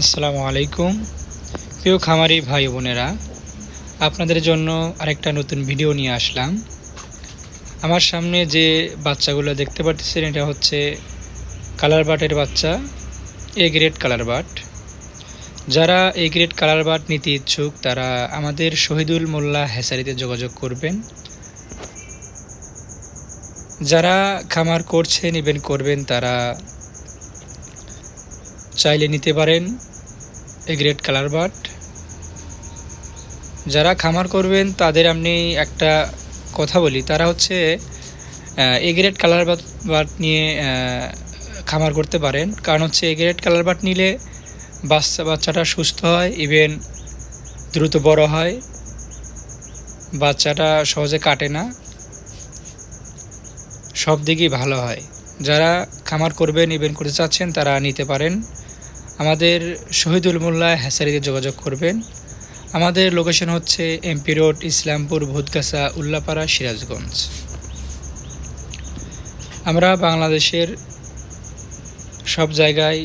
আসসালামু আলাইকুম। প্রিয় খামারি ভাই বোনেরা, আপনাদের জন্য আরেকটা নতুন ভিডিও নিয়ে আসলাম। আমার সামনে যে বাচ্চাগুলো দেখতে পাচ্ছেন, এটা হচ্ছে কালার বাটের বাচ্চা, এ গ্রেড কালার বাট। যারা এ গ্রেড কালার বাট নিতে ইচ্ছুক তারা আমাদের শহীদুল মোল্লা হ্যাচারিতে যোগাযোগ করবেন। যারা খামার করছেন ইভেন্ট করবেন তারা চাইলে নিতে পারেন এ গ্রেড কালার বাট। যারা খামার করবেন তাদের আমি একটা কথা বলি, তারা হচ্ছে এ গ্রেড কালার বাট নিয়ে খামার করতে পারেন। কারণ হচ্ছে এ গ্রেড কালার বাট নিলে বাচ্চাটা সুস্থ হয়, ইভেন দ্রুত বড় হয়, বাচ্চাটা সহজে কাটে না, সব দিকেই ভালো হয়। যারা খামার করবেন ইভেন্ট করতে চাচ্ছেন তারা নিতে পারেন। আমাদের শহীদুল মোল্লা হ্যাচারিতে যোগাযোগ করবেন। আমাদের লোকেশন হচ্ছে এমপি রোড, ইসলামপুর, ভূতগাছা, উল্লাপাড়া, সিরাজগঞ্জ। আমরা বাংলাদেশের সব জায়গায়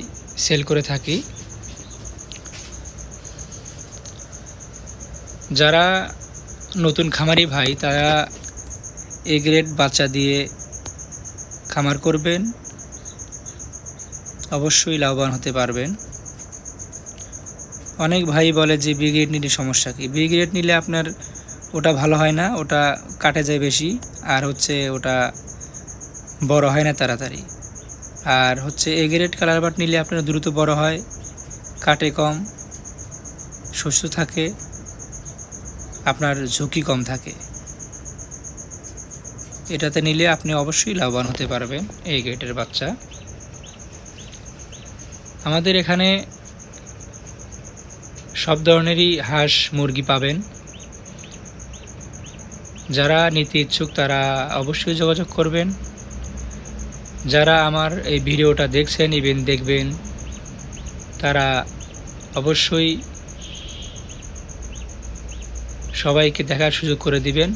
সেল করে থাকি। যারা নতুন খামারি ভাই তারা এ গ্রেড বাচ্চা দিয়ে খামার করবেন, অবশ্যই লাভবান হতে পারবেন। অনেক ভাই বলে যে বি গ্রেড নিলে সমস্যা কি? বি গ্রেড নিলে আপনার ওটা ভালো হয় না, ওটা কাটে যায় বেশি, আর হচ্ছে ওটা বড় হয় না তাড়াতাড়ি। আর হচ্ছে এ গ্রেড কালার বাট নিলে আপনার দ্রুত বড় হয়, কাটে কম, সুস্থ থাকে, আপনার ঝুঁকি কম থাকে। এটাতে নিলে আপনি অবশ্যই লাভবান হতে পারবেন। এই গ্রেডের বাচ্চা আমাদের এখানে সব ধরনেরই হাঁস মুরগি পাবেন। যারা নিতে ইচ্ছুক তারা অবশ্যই যোগাযোগ করবেন। যারা আমার এই ভিডিওটা দেখছেন ইভেন দেখবেন তারা অবশ্যই সবাইকে দেখার সুযোগ করে দিবেন।